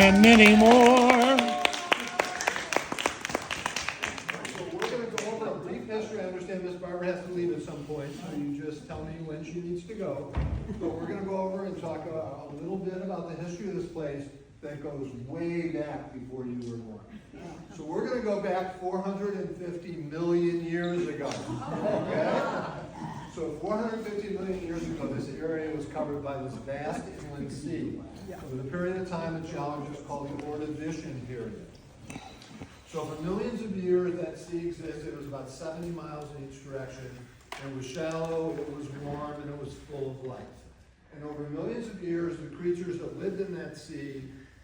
and many more. So we're going to go over a brief history. I understand Miss Barbara has to leave at some point, so you just tell me when she needs to go. But we're going to go over and talk a little bit about the history of this place that goes way back before you were born. So we're going to go back 450 million years ago. Okay? So 450 million years ago, this area was covered by this vast inland sea. It was a period of time that geologists call the Ordovician period. So for millions of years, that sea existed. It was about 70 miles in each direction. And it was shallow, it was warm, and it was full of life. And over millions of years, the creatures that lived in that sea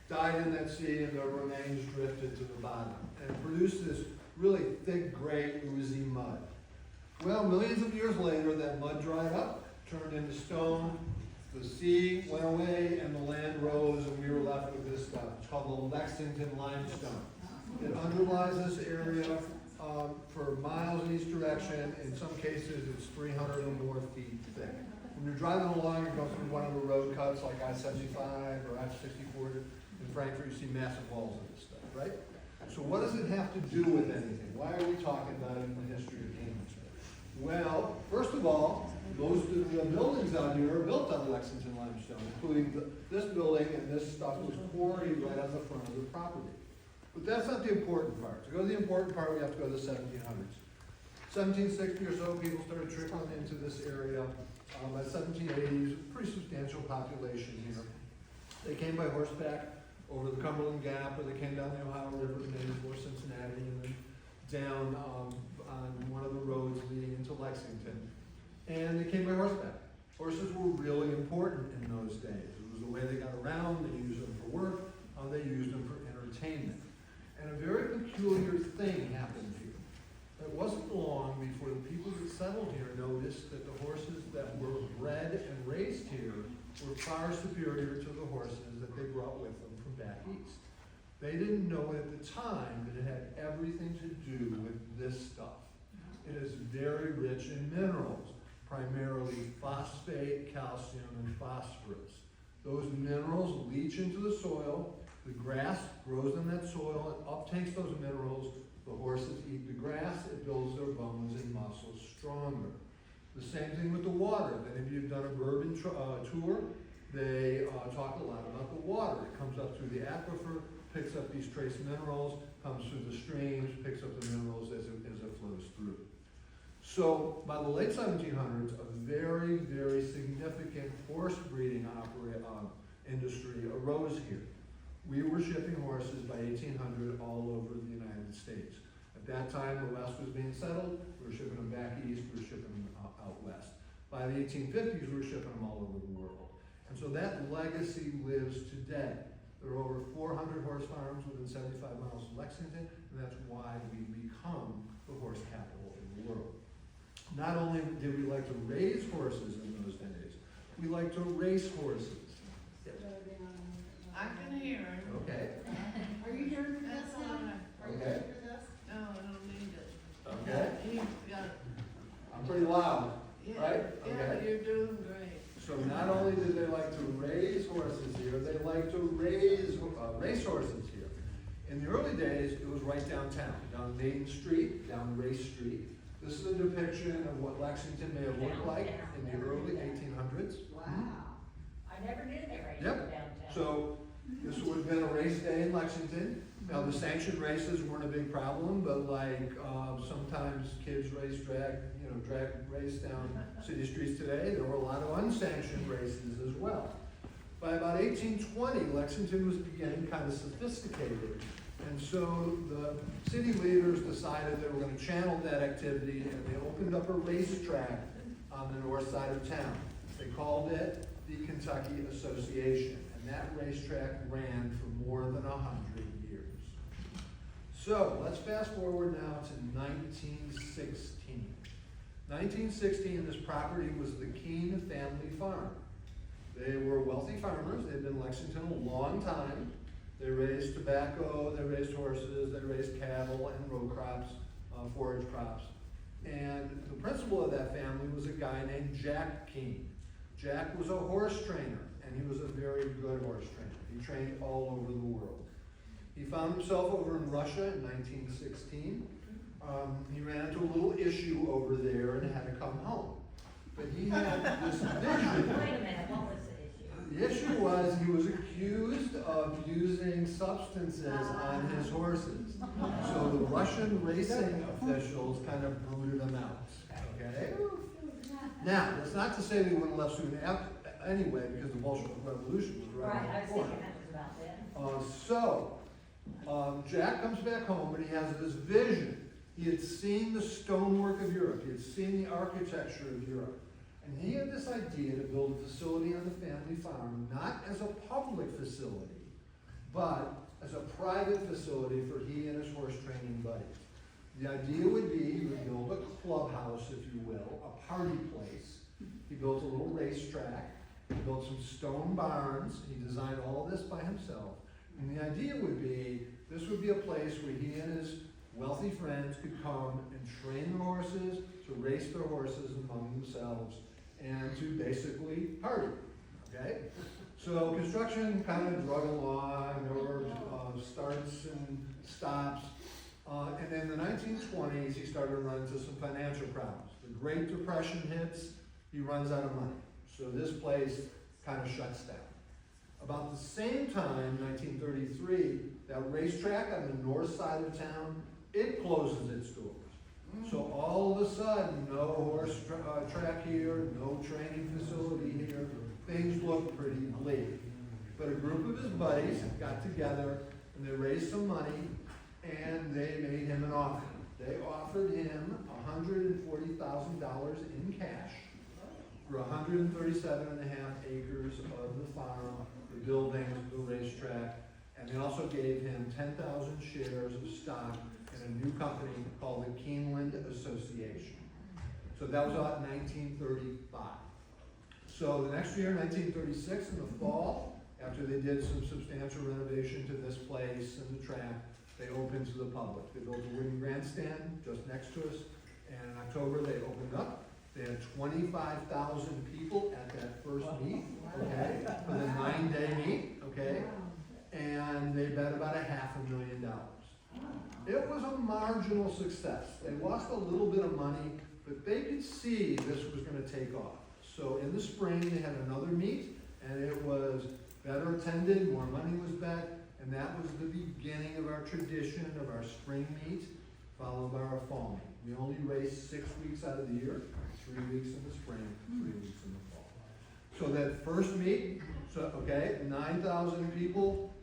died in that sea, and their remains drifted to the bottom. And it produced this really thick, gray, oozy mud. Well, millions of years later, that mud dried up, turned into stone, the sea went away, and the land rose, and we were left with this stuff. It's called the Lexington limestone. It underlies this area for miles in each direction. In some cases, it's 300 or more feet thick. When you're driving along, you go through one of the road cuts like I-75 or I-64 in Frankfurt, you see massive walls of this stuff, right? So what does it have to do with anything? Why are we talking about it in the history of Cambridge? Well, first of all, the buildings out here are built on Lexington limestone, including this building, and this stuff was quarried right on the front of the property. But that's not the important part. To go to the important part, we have to go to the 1700s. 1760 or so, people started trickling into this area. By 1780s, a pretty substantial population here. They came by horseback over the Cumberland Gap, or they came down the Ohio River to maybe for Cincinnati, and then down on one of the roads leading into Lexington. And they came by horseback. Horses were really important in those days. It was the way they got around. They used them for work. They used them for entertainment. And a very peculiar thing happened here. It wasn't long before the people that settled here noticed that the horses that were bred and raised here were far superior to the horses that they brought with them from back east. They didn't know it at the time, but it had everything to do with this stuff. It is very rich in minerals, primarily phosphate, calcium, and phosphorus. Those minerals leach into the soil. The grass grows in that soil and uptakes those minerals. The horses eat the grass. It builds their bones and muscles stronger. The same thing with the water. If any of you have done a bourbon tour, they talk a lot about the water. It comes up through the aquifer, picks up these trace minerals, comes through the streams, picks up the minerals as it flows through. So by the late 1700s, a very, very significant horse breeding industry arose here. We were shipping horses by 1800 all over the United States. At that time, the West was being settled. We were shipping them back east. We were shipping them out west. By the 1850s, we were shipping them all over the world. And so that legacy lives today. There are over 400 horse farms within 75 miles of Lexington, and that's why we become the horse capital in the world. Not only did we like to raise horses in those days, we like to race horses. Yes. I can hear him. Okay. Are you hearing from us That's all now? right. Are you Okay. hearing from us? No, I don't need it. Okay. He's got it. I'm pretty loud, Yeah, right? Yeah, Okay. you're doing great. So not only did they like to raise horses here, they like to race horses here. In the early days, it was right downtown, down Main Street, down Race Street. This is a depiction of what Lexington may have looked like in the early 1800s. Wow. I never knew they raced Yep. downtown. So this would have been a race day in Lexington. Now the sanctioned races weren't a big problem, but like sometimes kids drag race down city streets today. There were a lot of unsanctioned races as well. By about 1820, Lexington was getting kind of sophisticated. And so the city leaders decided they were going to channel that activity, and they opened up a racetrack on the north side of town. They called it the Kentucky Association, and that racetrack ran for more than 100 years. So let's fast forward now to 1916. 1916, this property was the Keene family farm. They were wealthy farmers. They'd been in Lexington a long time. They raised tobacco, they raised horses, they raised cattle and row crops, forage crops. And the principal of that family was a guy named Jack Keene. Jack was a horse trainer, and he was a very good horse trainer. He trained all over the world. He found himself over in Russia in 1916. He ran into a little issue over there and had to come home. But he had this Wait vision. a minute, what was the issue? The issue was he was accused of using substances on his horses. So the Russian racing officials kind of booted him out. Okay? Now, that's not to say they wouldn't have left soon after, anyway, because the Bolshevik Revolution was right Right, I around was the corner. thinking that was about that. Jack comes back home and he has this vision. He had seen the stonework of Europe. He had seen the architecture of Europe. And he had this idea to build a facility on the family farm, not as a public facility, but as a private facility for he and his horse training buddies. The idea would be he would build a clubhouse, if you will, a party place. He built a little racetrack. He built some stone barns. He designed all this by himself. And the idea would be, this would be a place where he and his wealthy friends could come and train the horses, to race their horses among themselves, and to basically party, okay? So construction kind of drug along, there were starts and stops, and in the 1920s, he started to run into some financial problems. The Great Depression hits, he runs out of money. So this place kind of shuts down. About the same time, 1933, that racetrack on the north side of town, it closes its doors. So all of a sudden, no horse track here, no training facility here, things look pretty bleak. But a group of his buddies got together and they raised some money and they made him an offer. They offered him $140,000 in cash for 137 and a half acres of the farm, the buildings, the racetrack, and they also gave him 10,000 shares of stock in a new company called the Keeneland Association. So that was about 1935. So the next year, 1936, in the fall, after they did some substantial renovation to this place and the track, they opened to the public. They built a wooden grandstand just next to us, and in October they opened up. They had 25,000 people at that first meet, okay, for the 9-day meet, okay, and they bet about $500,000. It was a marginal success. They lost a little bit of money, but they could see this was going to take off. So in the spring, they had another meet, and it was better attended, more money was bet, and that was the beginning of our tradition of our spring meet, followed by our fall meet. We only race 6 weeks out of the year, 3 weeks in the spring, 3 weeks in the fall. So that first meet, so okay, 9,000 people,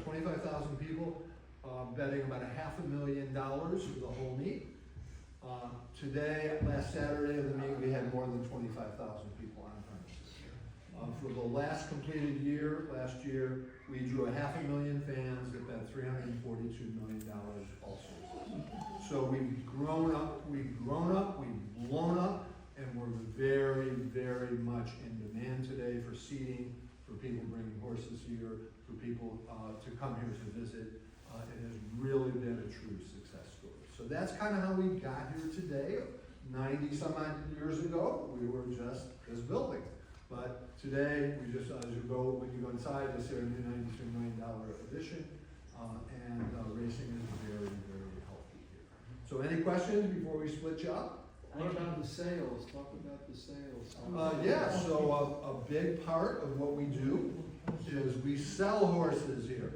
25,000 people, betting about $500,000 for the whole meet. Today, last Saturday of the meet, we had more than 25,000 people on premises. For the last completed year, last year, we drew 500,000 fans that bet $342 million also. So we've grown up, we've blown up, and we're very, very much in demand today for seating, for people bringing horses here, for people to come here to visit. It has really been a true success story. So that's kind of how we got here today. 90 some odd years ago, we were just this building. But today, we just, when you go inside, you'll see our new $93 million addition, and racing is very, very healthy here. So any questions before we split you up? What about the sales? Talk about the sales. So a big part of what we do is we sell horses here.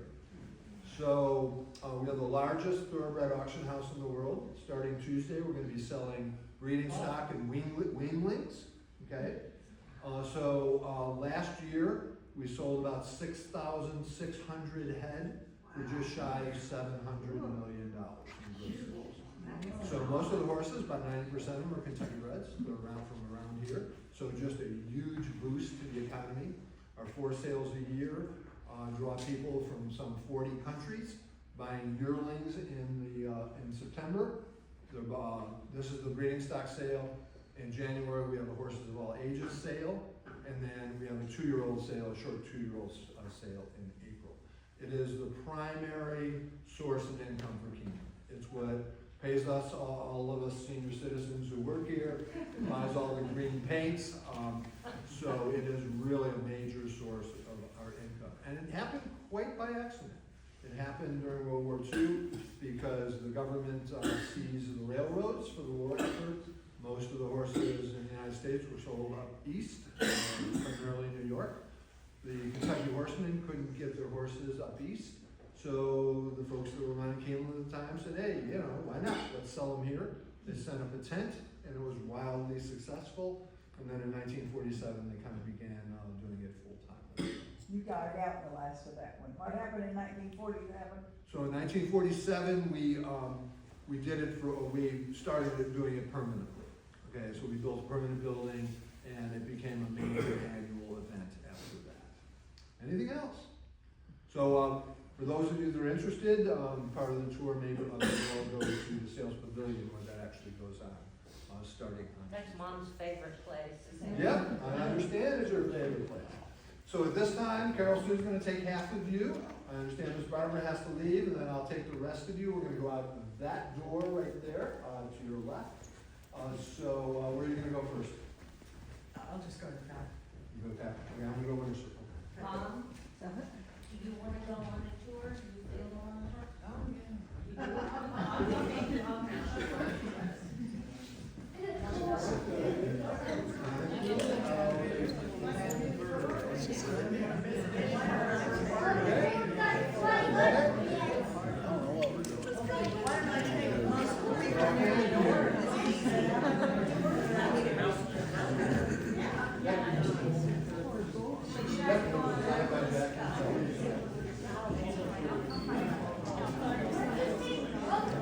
So we are the largest thoroughbred auction house in the world. Starting Tuesday, we're going to be selling breeding stock and weanlings. Okay. Last year we sold about 6,600 head for just shy of $700 million in gross sales. So most of the horses, about 90% of them, are Kentucky breds. They're from around here. So just a huge boost to the economy. Our 4 sales a year draw people from some 40 countries buying yearlings in September. This is the breeding stock sale. In January, we have a horses of all ages sale, and then we have a 2-year-old sale, a short 2-year-old sale in April. It is the primary source of income for Keenan. It's what pays us, all of us senior citizens who work here. It buys all the green paints. So it is really a major source And it happened quite by accident. It happened during World War II because the government seized the railroads for the war effort. Most of the horses in the United States were sold up east, primarily New York. The Kentucky horsemen couldn't get their horses up east, so the folks that were running Cleveland at the time said, hey, you know, why not? Let's sell them here. They set up a tent, and it was wildly successful. And then in 1947, they kind of began doing it full time. You got it out the last of that one. What happened in 1947? So in 1947, we did it for, we started doing it permanently. Okay, so we built a permanent building, and it became a major annual event after that. Anything else? So for those of you that are interested, part of the tour maybe will go to the sales pavilion where that actually goes on, starting on. That's Mom's favorite place, isn't it? Yep, I understand it's your favorite place. So at this time, Carol Sue's gonna take half of you. I understand Miss Barbara has to leave, and then I'll take the rest of you. We're gonna go out that door right there, to your left. So where are you gonna go first? I'll just go to the back. You go tap. Okay, I'm gonna go in a circle. Mom, do you wanna go on a tour? Do you feel on that? Oh, yeah.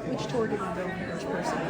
Which tour did we go? Which person?